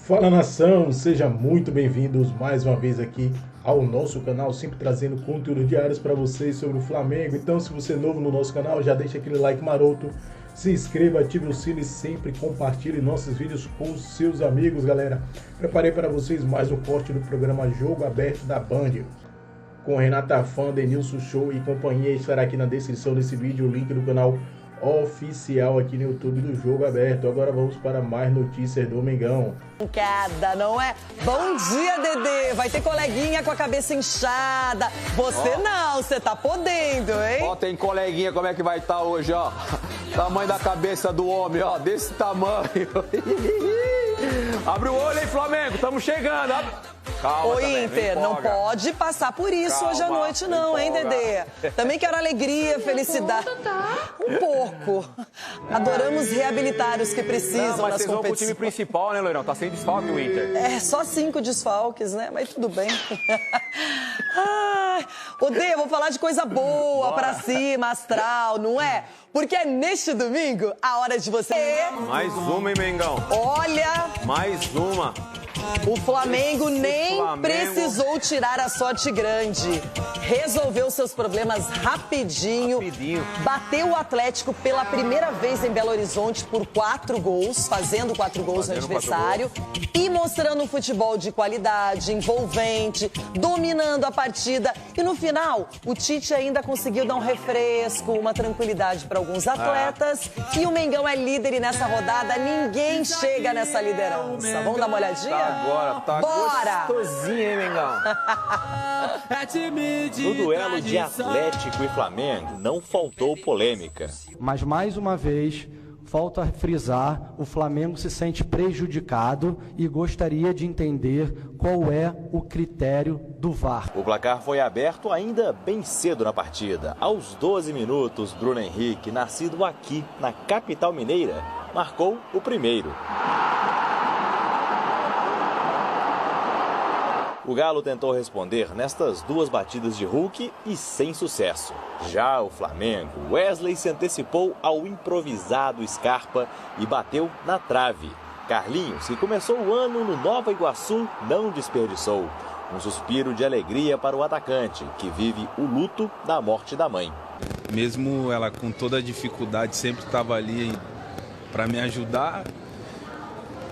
Fala nação, sejam muito bem-vindos mais uma vez aqui ao nosso canal, sempre trazendo conteúdo diários para vocês sobre o Flamengo. Então, se você é novo no nosso canal, já deixa aquele like maroto, se inscreva, ative o sino e sempre compartilhe nossos vídeos com os seus amigos, galera. Preparei para vocês mais um corte do programa Jogo Aberto da Band, com Renata Fã, Denilson Show e companhia. Estará aqui na descrição desse vídeo o link do canal oficial aqui no YouTube do Jogo Aberto. Agora vamos para mais notícias do Mengão. Cada, não é? Bom dia, Dedê. Vai ter coleguinha com a cabeça inchada. Você não, você tá podendo, hein? Ó, tem coleguinha, como é que vai estar hoje, ó? Tamanho da cabeça do homem, ó, desse tamanho. Abre o olho, hein, Flamengo, estamos chegando. Calma. Ô, Inter, não pode passar por isso. Calma, hoje à noite não, hein, Dedê? Também quero alegria, felicidade. Um pouco. Adoramos reabilitar os que precisam mas nas vocês vão pro competições. time principal, né, Loirão? Tá sem desfalque o Inter. É, só 5 desfalques, né? Mas tudo bem. Ai, ô, Dê, vou falar de coisa boa pra cima, astral, não é? Porque é neste domingo a hora de você... Mais uma, hein, Mengão? Olha... Mais uma. O Flamengo nem precisou tirar a sorte grande. Resolveu seus problemas rapidinho. Bateu o Atlético pela primeira vez em Belo Horizonte por 4 gols, fazendo 4 gols no adversário. E mostrando um futebol de qualidade, envolvente, dominando a partida. E no final, o Tite ainda conseguiu dar um refresco, uma tranquilidade para alguns atletas. E o Mengão é líder e nessa rodada ninguém chega nessa liderança. Vamos dar uma olhadinha? Agora tá gostosinho, hein, Mengão? No duelo de Atlético e Flamengo, não faltou polêmica. Mas, mais uma vez, volto a frisar, o Flamengo se sente prejudicado e gostaria de entender qual é o critério do VAR. O placar foi aberto ainda bem cedo na partida. Aos 12 minutos, Bruno Henrique, nascido aqui, na capital mineira, marcou o primeiro. O Galo tentou responder nestas 2 batidas de Hulk e sem sucesso. Já o Flamengo, Wesley se antecipou ao improvisado Scarpa e bateu na trave. Carlinhos, que começou o ano no Nova Iguaçu, não desperdiçou. Um suspiro de alegria para o atacante, que vive o luto da morte da mãe. Mesmo ela com toda a dificuldade, sempre estava ali para me ajudar.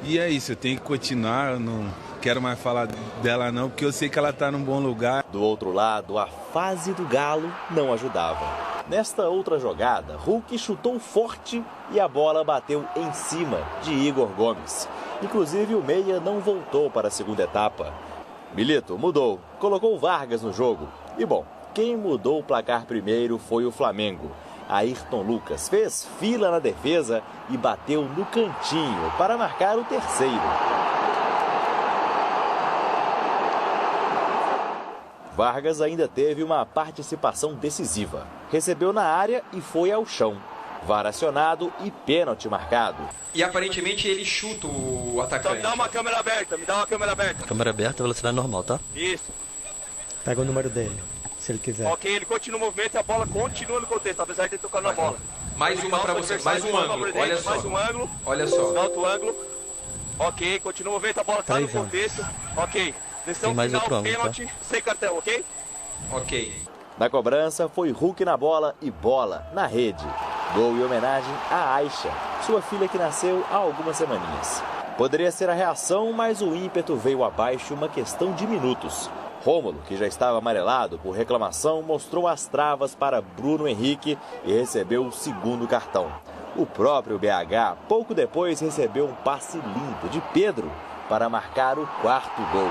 E é isso, eu tenho que continuar, eu não quero mais falar dela não, porque eu sei que ela está num bom lugar. Do outro lado, a fase do Galo não ajudava. Nesta outra jogada, Hulk chutou forte e a bola bateu em cima de Igor Gomes. Inclusive, o meia não voltou para a segunda etapa. Milito mudou, colocou Vargas no jogo. E bom, quem mudou o placar primeiro foi o Flamengo. Ayrton Lucas fez fila na defesa e bateu no cantinho para marcar o terceiro. Vargas ainda teve uma participação decisiva. Recebeu na área e foi ao chão. VAR acionado e pênalti marcado. E aparentemente ele chuta o atacante. Então me dá uma câmera aberta, Câmera aberta, velocidade normal, tá? Isso. Pega o número dele, se ele quiser. Ok, ele continua o movimento e a bola continua no contexto, apesar de ele tocar na bola. Mais uma pra você, mais um ângulo, olha só. Mais um ângulo. Olha só. Alto ângulo. Ok, continua o movimento, a bola tá no contexto. Ok. Decisão mais final, outro ângulo, pênalti, sem cartão, ok? Ok. Na cobrança foi Hulk na bola e bola na rede. Gol em homenagem a Aisha, sua filha que nasceu há algumas semaninhas. Poderia ser a reação, mas o ímpeto veio abaixo uma questão de minutos. Rômulo, que já estava amarelado por reclamação, mostrou as travas para Bruno Henrique e recebeu o segundo cartão. O próprio BH, pouco depois, recebeu um passe limpo de Pedro para marcar o 4º gol.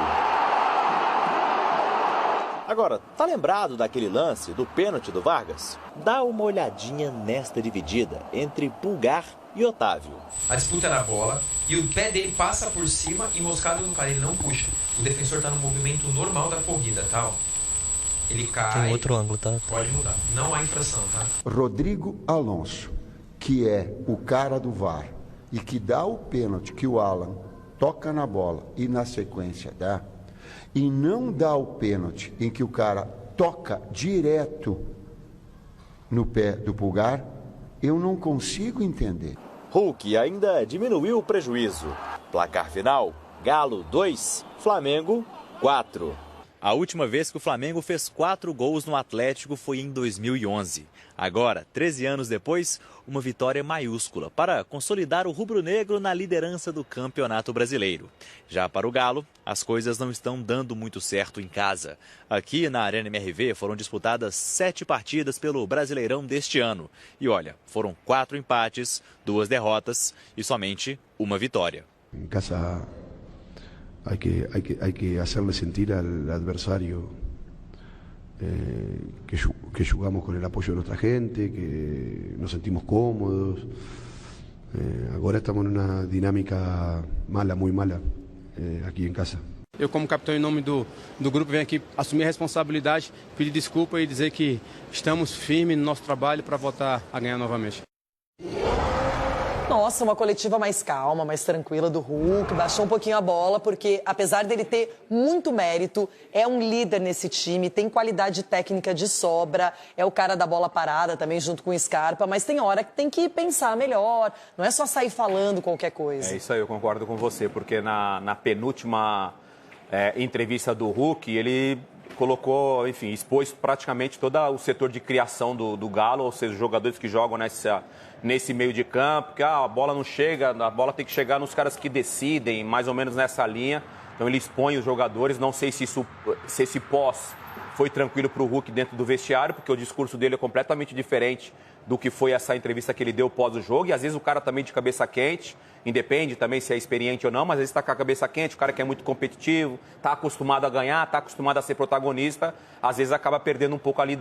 Agora, tá lembrado daquele lance do pênalti do Vargas? Dá uma olhadinha nesta dividida entre Pulgar e Otávio. A disputa é na bola e o pé dele passa por cima enroscado no cara, ele não puxa. O defensor tá no movimento normal da corrida, tá? Ó. Ele cai. Tem outro ângulo, tá? Pode mudar. Não há infração, tá? Rodrigo Alonso, que é o cara do VAR e que dá o pênalti que o Alan toca na bola e na sequência dá, e não dá o pênalti em que o cara toca direto no pé do Pulgar, eu não consigo entender. Hulk ainda diminuiu o prejuízo. Placar final, Galo 2, Flamengo 4. A última vez que o Flamengo fez 4 gols no Atlético foi em 2011. Agora, 13 anos depois, uma vitória maiúscula para consolidar o rubro-negro na liderança do Campeonato Brasileiro. Já para o Galo, as coisas não estão dando muito certo em casa. Aqui na Arena MRV foram disputadas 7 partidas pelo Brasileirão deste ano. E olha, foram 4 empates, 2 derrotas e somente uma vitória. Em casa hay que hacerle sentir al adversario que jugamos con el apoyo de nuestra gente, que nos sentimos cómodos. Agora estamos numa dinâmica mala, muito mala, aqui em casa. Eu, como capitão, em nome do grupo, venho aqui assumir a responsabilidade, pedir desculpa e dizer que estamos firmes no nosso trabalho para voltar a ganhar novamente. Nossa, uma coletiva mais calma, mais tranquila do Hulk, baixou um pouquinho a bola, porque apesar dele ter muito mérito, é um líder nesse time, tem qualidade técnica de sobra, é o cara da bola parada também junto com o Scarpa, mas tem hora que tem que pensar melhor, não é só sair falando qualquer coisa. É isso aí, eu concordo com você, porque na penúltima entrevista do Hulk, ele colocou, enfim, expôs praticamente todo o setor de criação do Galo, ou seja, os jogadores que jogam nesse meio de campo, que a bola não chega, a bola tem que chegar nos caras que decidem, mais ou menos nessa linha. Então ele expõe os jogadores, não sei se esse pós foi tranquilo para o Hulk dentro do vestiário, porque o discurso dele é completamente diferente do que foi essa entrevista que ele deu pós o jogo, e às vezes o cara também de cabeça quente, independe também se é experiente ou não, mas às vezes está com a cabeça quente, o cara que é muito competitivo, está acostumado a ganhar, está acostumado a ser protagonista, às vezes acaba perdendo um pouco ali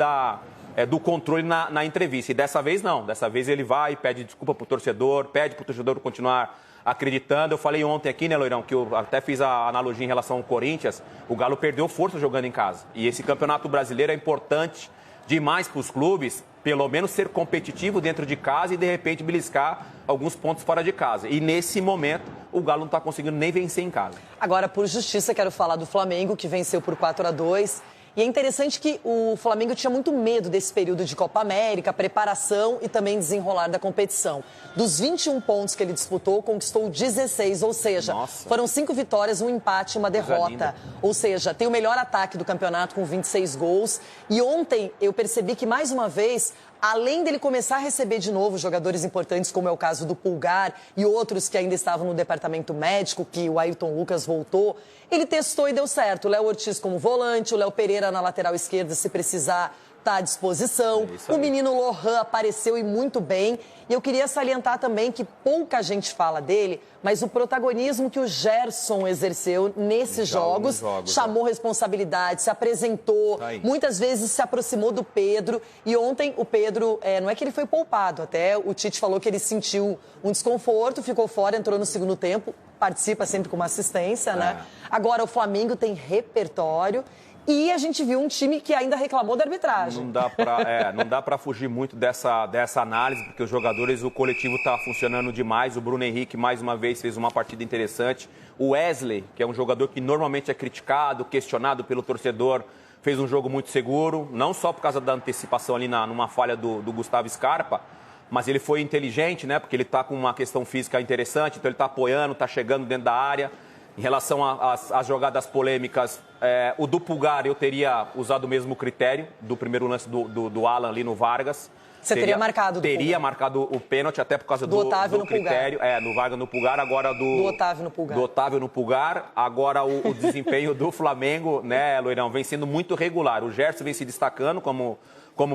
do controle na entrevista. E dessa vez não, dessa vez ele vai e pede desculpa pro torcedor, pede pro torcedor continuar acreditando. Eu falei ontem aqui, né, Loirão, que eu até fiz a analogia em relação ao Corinthians, o Galo perdeu força jogando em casa. E esse Campeonato Brasileiro é importante demais para os clubes, pelo menos ser competitivo dentro de casa e de repente beliscar alguns pontos fora de casa. E nesse momento o Galo não está conseguindo nem vencer em casa. Agora, por justiça, quero falar do Flamengo, que venceu por 4-2. E é interessante que o Flamengo tinha muito medo desse período de Copa América, preparação e também desenrolar da competição. Dos 21 pontos que ele disputou, conquistou 16, ou seja, foram 5 vitórias, um empate e uma derrota. Ou seja, tem o melhor ataque do campeonato com 26 gols. E ontem eu percebi que, mais uma vez, além dele começar a receber de novo jogadores importantes, como é o caso do Pulgar e outros que ainda estavam no departamento médico, que o Ayrton Lucas voltou, ele testou e deu certo. O Léo Ortiz como volante, o Léo Pereira na lateral esquerda, se precisar, está à disposição. O menino Lohan apareceu e muito bem. E eu queria salientar também que pouca gente fala dele, mas o protagonismo que o Gerson exerceu nesses jogos, chamou responsabilidade, se apresentou, muitas vezes se aproximou do Pedro. E ontem o Pedro, não é que ele foi poupado, até o Tite falou que ele sentiu um desconforto, ficou fora, entrou no segundo tempo, participa sempre com uma assistência, né? Agora o Flamengo tem repertório. E a gente viu um time que ainda reclamou da arbitragem. Não dá para fugir muito dessa análise, porque os jogadores, o coletivo está funcionando demais. O Bruno Henrique, mais uma vez, fez uma partida interessante. O Wesley, que é um jogador que normalmente é criticado, questionado pelo torcedor, fez um jogo muito seguro, não só por causa da antecipação ali numa falha do Gustavo Scarpa, mas ele foi inteligente, né? Porque ele está com uma questão física interessante, então ele está apoiando, está chegando dentro da área. Em relação às jogadas polêmicas, o do Pulgar eu teria usado o mesmo critério do primeiro lance do Alan ali no Vargas. Você teria marcado marcado o pênalti até por causa do Otávio no critério. No Vargas no Pulgar, agora do Otávio no Pulgar. Do Otávio no Pulgar. Agora o desempenho do Flamengo, né, Loirão, vem sendo muito regular. O Gerson vem se destacando, como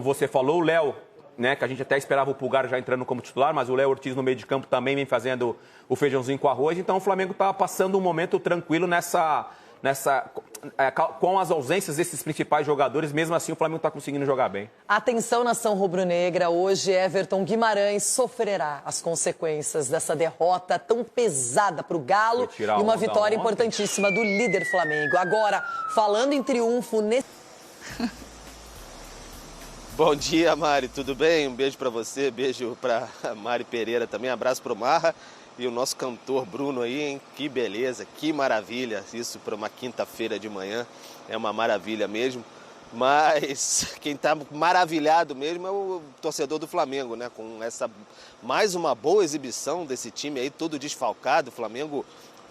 você falou. O Léo, né, que a gente até esperava o Pulgar já entrando como titular, mas o Léo Ortiz no meio de campo também vem fazendo o feijãozinho com arroz. Então o Flamengo está passando um momento tranquilo com as ausências desses principais jogadores. Mesmo assim o Flamengo está conseguindo jogar bem. Atenção, nação rubro-negra, hoje Everton Guimarães sofrerá as consequências dessa derrota tão pesada para o Galo e uma vitória importantíssima do líder Flamengo. Agora, falando em triunfo nesse... Bom dia, Mari, tudo bem? Um beijo para você, beijo para Mari Pereira também, abraço para o Marra e o nosso cantor Bruno aí, hein? Que beleza, que maravilha, isso para uma quinta-feira de manhã, é uma maravilha mesmo. Mas quem está maravilhado mesmo é o torcedor do Flamengo, né? Com essa mais uma boa exibição desse time aí, todo desfalcado, o Flamengo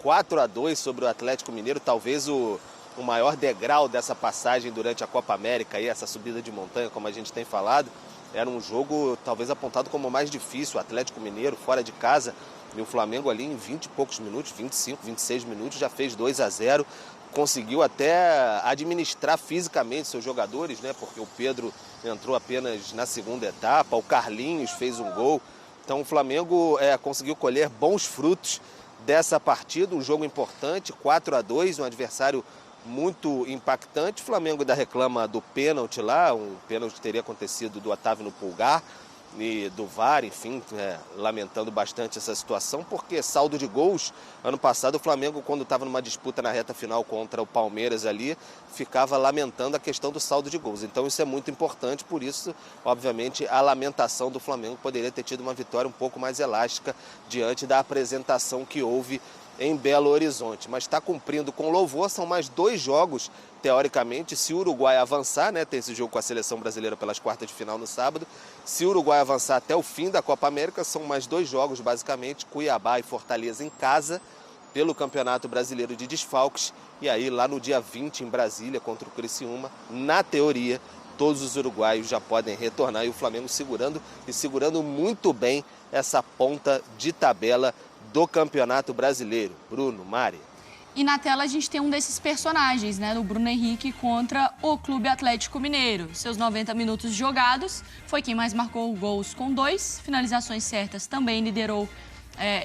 4-2 sobre o Atlético Mineiro, talvez o maior degrau dessa passagem durante a Copa América, aí, essa subida de montanha, como a gente tem falado. Era um jogo talvez apontado como o mais difícil, o Atlético Mineiro fora de casa, e o Flamengo ali em 20 e poucos minutos, 25, 26 minutos, já fez 2-0, conseguiu até administrar fisicamente seus jogadores, né? Porque o Pedro entrou apenas na segunda etapa, o Carlinhos fez um gol. Então o Flamengo conseguiu colher bons frutos dessa partida, um jogo importante, 4-2, um adversário muito impactante. O Flamengo ainda reclama do pênalti lá, um pênalti que teria acontecido do Otávio no Pulgar e do VAR, enfim, lamentando bastante essa situação, porque saldo de gols, ano passado o Flamengo, quando estava numa disputa na reta final contra o Palmeiras ali, ficava lamentando a questão do saldo de gols. Então isso é muito importante, por isso, obviamente, a lamentação do Flamengo poderia ter tido uma vitória um pouco mais elástica diante da apresentação que houve em Belo Horizonte, mas está cumprindo com louvor. São mais 2 jogos, teoricamente, se o Uruguai avançar, né, tem esse jogo com a seleção brasileira pelas quartas de final no sábado, se o Uruguai avançar até o fim da Copa América, são mais 2 jogos, basicamente, Cuiabá e Fortaleza em casa, pelo Campeonato Brasileiro de Desfalques, e aí lá no dia 20 em Brasília, contra o Criciúma, na teoria, todos os uruguaios já podem retornar, e o Flamengo segurando muito bem essa ponta de tabela do Campeonato Brasileiro. Bruno, Mari. E na tela a gente tem um desses personagens, né, do Bruno Henrique contra o Clube Atlético Mineiro. Seus 90 minutos jogados, foi quem mais marcou gols com 2, finalizações certas também liderou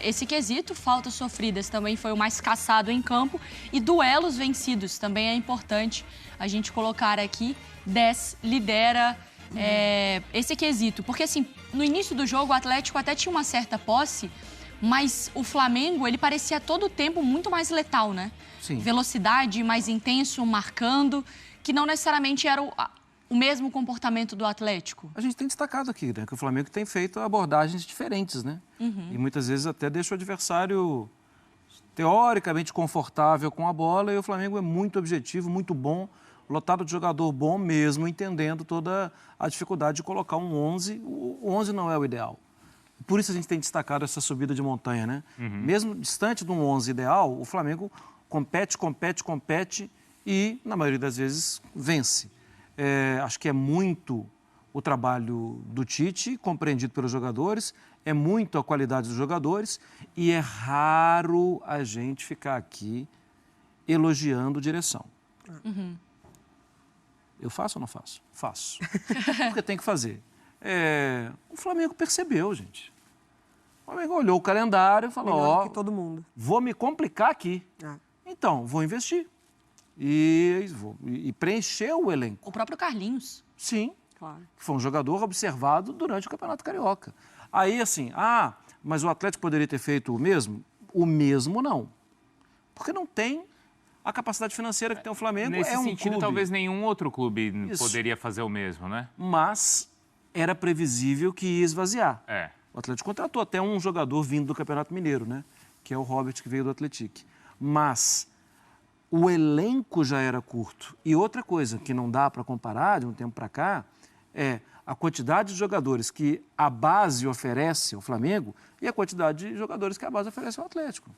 esse quesito, faltas sofridas também foi o mais caçado em campo e duelos vencidos também é importante a gente colocar aqui. 10 lidera esse quesito, porque assim, no início do jogo o Atlético até tinha uma certa posse, mas o Flamengo, ele parecia a todo tempo muito mais letal, né? Sim. Velocidade, mais intenso, marcando, que não necessariamente era o mesmo comportamento do Atlético. A gente tem destacado aqui, né, que o Flamengo tem feito abordagens diferentes, né? Uhum. E muitas vezes até deixa o adversário teoricamente confortável com a bola, e o Flamengo é muito objetivo, muito bom, lotado de jogador bom mesmo, entendendo toda a dificuldade de colocar um 11. O 11 não é o ideal. Por isso a gente tem destacado essa subida de montanha, né? Uhum. Mesmo distante de um 11 ideal, o Flamengo compete e, na maioria das vezes, vence. Acho que é muito o trabalho do Tite, compreendido pelos jogadores, é muito a qualidade dos jogadores e é raro a gente ficar aqui elogiando direção. Uhum. Eu faço ou não faço? Faço. Porque tem que fazer. O Flamengo percebeu, gente. O Flamengo olhou o calendário e falou, que todo mundo. Vou me complicar aqui. Então, vou investir. E preencher o elenco. O próprio Carlinhos. Sim. Claro. Foi um jogador observado durante o Campeonato Carioca. Aí, assim, mas o Atlético poderia ter feito o mesmo? O mesmo não. Porque não tem a capacidade financeira que tem o Flamengo. Nesse sentido, clube. talvez nenhum outro clube poderia fazer o mesmo, né? Mas era previsível que ia esvaziar. O Atlético contratou até um jogador vindo do Campeonato Mineiro, né? Que é o Robert, que veio do Atlético. Mas o elenco já era curto. E outra coisa que não dá para comparar de um tempo para cá é a quantidade de jogadores que a base oferece ao Flamengo e a quantidade de jogadores que a base oferece ao Atlético.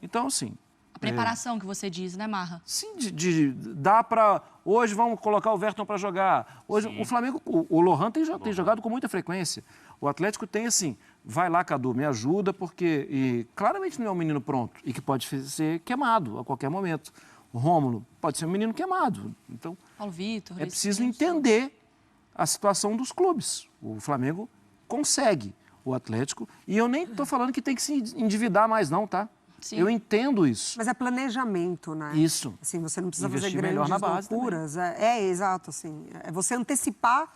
Então, assim... A preparação que você diz, né, Marra? Sim, dá para... Hoje vamos colocar o Verton para jogar. Hoje o Flamengo, o Lohan tem jogado com muita frequência. O Atlético tem assim, vai lá, Cadu, me ajuda, porque claramente não é um menino pronto e que pode ser queimado a qualquer momento. O Rômulo pode ser um menino queimado. Então, Paulo Vitor, é preciso entender a situação dos clubes. O Flamengo consegue, o Atlético, e eu nem estou falando que tem que se endividar mais não, tá? Sim. Eu entendo isso. Mas é planejamento, né? Isso. Assim, você não precisa fazer melhor na grandes base loucuras. Exato, assim. É você antecipar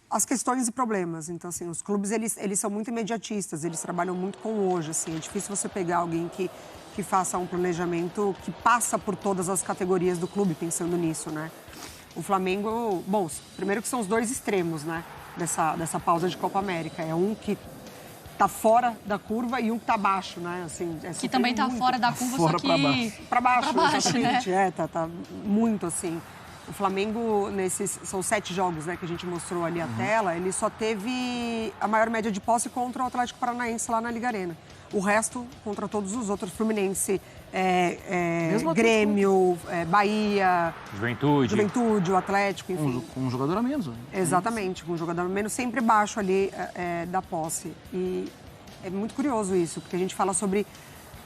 as questões e problemas. Então, assim, os clubes, eles são muito imediatistas, eles trabalham muito com o hoje, assim. É difícil você pegar alguém que faça um planejamento que passa por todas as categorias do clube, pensando nisso, né? O Flamengo, bom, primeiro que são os dois extremos, né? Dessa pausa de Copa América. É um que tá fora da curva e um que tá abaixo, né? Assim, que também tá fora da curva, fora só que... Pra baixo, exatamente. Né? Tá muito assim. O Flamengo, são 7 jogos, né, que a gente mostrou ali a tela, ele só teve a maior média de posse contra o Atlético Paranaense lá na Liga Arena. O resto, contra todos os outros, Fluminense, Grêmio, Bahia... Juventude, o Atlético, enfim. Com um jogador a menos. Exatamente, com um jogador a menos, sempre baixo ali da posse. E é muito curioso isso, porque a gente fala sobre,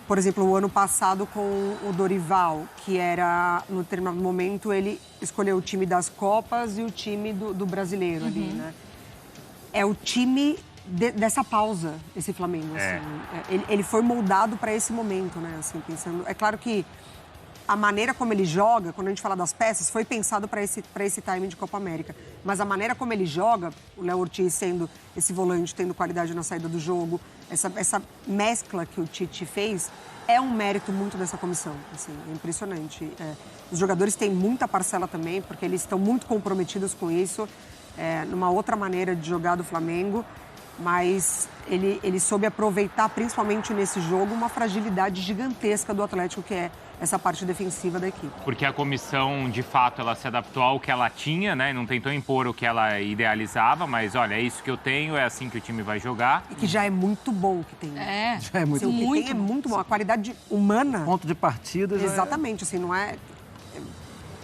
por exemplo, o ano passado com o Dorival, que era, no determinado momento, ele escolheu o time das Copas e o time do brasileiro ali, né? É o time dessa pausa, esse Flamengo, assim. Ele foi moldado para esse momento, né? Assim, pensando... É claro que a maneira como ele joga, quando a gente fala das peças, foi pensado para esse timing de Copa América. Mas a maneira como ele joga, o Léo Ortiz sendo esse volante, tendo qualidade na saída do jogo, essa mescla que o Tite fez, é um mérito muito dessa comissão. Assim, é impressionante. Os jogadores têm muita parcela também, porque eles estão muito comprometidos com isso, numa outra maneira de jogar do Flamengo. Mas ele soube aproveitar, principalmente nesse jogo, uma fragilidade gigantesca do Atlético, que é essa parte defensiva da equipe. Porque a comissão, de fato, ela se adaptou ao que ela tinha, né? Não tentou impor o que ela idealizava, mas, olha, é isso que eu tenho, é assim que o time vai jogar. E que já é muito bom o que tem. Já é muito bom. O que tem é muito bom. A qualidade humana... Ponto de partida. Exatamente, assim, não é...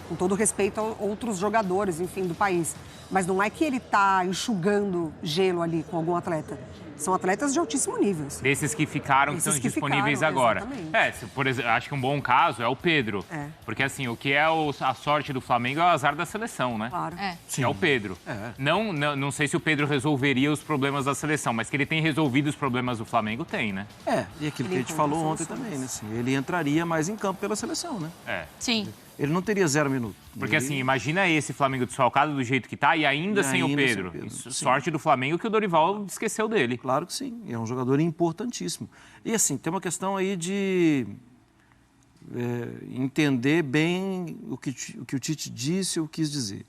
Com todo respeito a outros jogadores, enfim, do país. Mas não é que ele está enxugando gelo ali com algum atleta. São atletas de altíssimo nível. Assim. Desses que ficaram, que estão disponíveis agora. Por exemplo, acho que um bom caso é o Pedro. Porque, assim, o que é a sorte do Flamengo é o azar da seleção, né? Claro. É o Pedro. Não sei se o Pedro resolveria os problemas da seleção, mas que ele tem resolvido os problemas do Flamengo, tem, né? E aquilo que a gente falou ontem também, né? Assim, ele entraria mais em campo pela seleção, né? Sim. Ele não teria 0 minutos. Porque, assim, imagina esse Flamengo desfalcado do jeito que tá e ainda sem o Pedro. Sorte do Flamengo que o Dorival esqueceu dele. Claro que sim. É um jogador importantíssimo. E, assim, tem uma questão aí de entender bem o que o Tite disse ou quis dizer.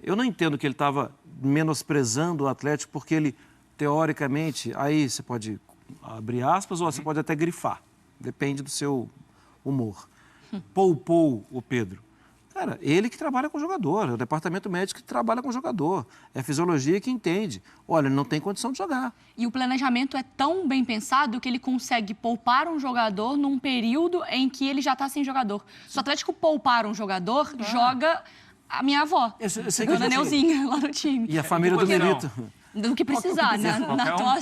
Eu não entendo que ele estava menosprezando o Atlético porque ele, teoricamente, aí você pode abrir aspas ou você pode até grifar. Depende do seu humor. Poupou o Pedro. Cara, ele que trabalha com o jogador, é o departamento médico que trabalha com o jogador, é a fisiologia que entende. Olha, ele não tem condição de jogar. E o planejamento é tão bem pensado que ele consegue poupar um jogador num período em que ele já está sem jogador. Se o Atlético poupar um jogador, joga a minha avó, Dona Neuzinha, lá no time. E a família do Milito. Do que precisar,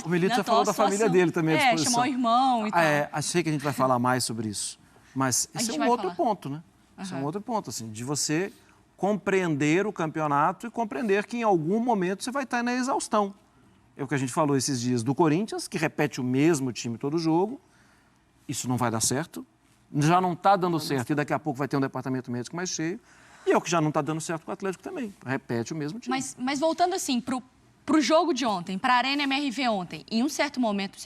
O Milito já falou da família dele também à disposição. Chamou o irmão e tal. Achei que a gente vai falar mais sobre isso. Mas esse é um outro ponto, né? Esse é um outro ponto, assim, de você compreender o campeonato e compreender que em algum momento você vai estar na exaustão. É o que a gente falou esses dias do Corinthians, que repete o mesmo time todo jogo. Isso não vai dar certo. Já não está dando certo e daqui a pouco vai ter um departamento médico mais cheio. E é o que já não está dando certo com o Atlético também. Repete o mesmo time. Mas voltando assim, pro jogo de ontem, para a Arena MRV ontem, em um certo momento,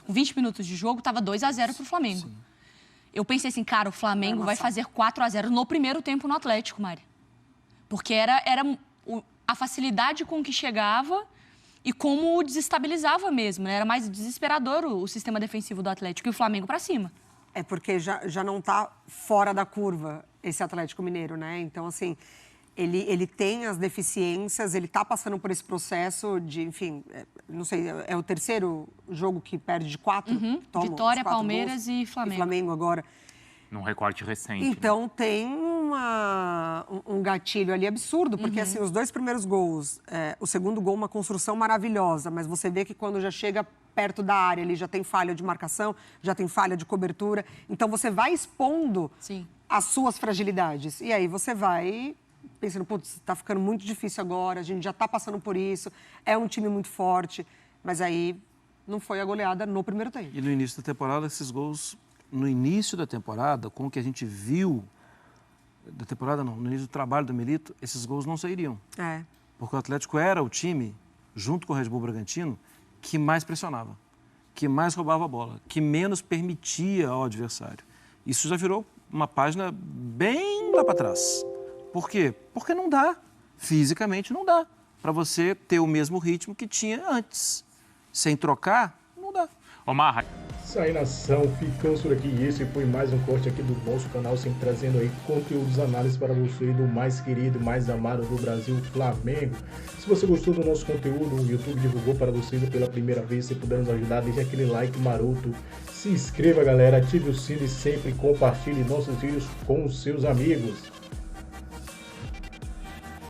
com 20 minutos de jogo, estava 2-0 pro Flamengo. Sim. Eu pensei assim, cara, o Flamengo vai fazer 4-0 no primeiro tempo no Atlético, Mari. Porque era a facilidade com que chegava e como o desestabilizava mesmo, né? Era mais desesperador o sistema defensivo do Atlético e o Flamengo para cima. É porque já não está fora da curva esse Atlético Mineiro, né? Então, assim, ele tem as deficiências, ele está passando por esse processo de, enfim, não sei, é o terceiro jogo que perde de 4? Vitória, Palmeiras e Flamengo. E Flamengo agora. Num recorte recente. Então, tem um gatilho ali absurdo, porque, assim, os 2 primeiros gols, o segundo gol, uma construção maravilhosa, mas você vê que quando já chega perto da área, ele já tem falha de marcação, já tem falha de cobertura. Então, você vai expondo as suas fragilidades. E aí você vai pensando, putz, tá ficando muito difícil agora, a gente já tá passando por isso, é um time muito forte, mas aí não foi a goleada no primeiro tempo. E no início da temporada, esses gols, no início da temporada, com o que a gente viu, da temporada não, no início do trabalho do Milito, esses gols não sairiam. Porque o Atlético era o time, junto com o Red Bull Bragantino, que mais pressionava, que mais roubava a bola, que menos permitia ao adversário. Isso já virou uma página bem lá para trás. Por quê? Porque não dá. Fisicamente não dá. Para você ter o mesmo ritmo que tinha antes. Sem trocar, não dá. Ô, Marra. Isso aí, nação, ficamos por aqui. E esse foi mais um corte aqui do nosso canal, sempre trazendo aí conteúdos, análises para você do mais querido, mais amado do Brasil, Flamengo. Se você gostou do nosso conteúdo, o YouTube divulgou para vocês pela primeira vez. Se puder nos ajudar, deixe aquele like maroto, se inscreva, galera, ative o sino e sempre compartilhe nossos vídeos com os seus amigos.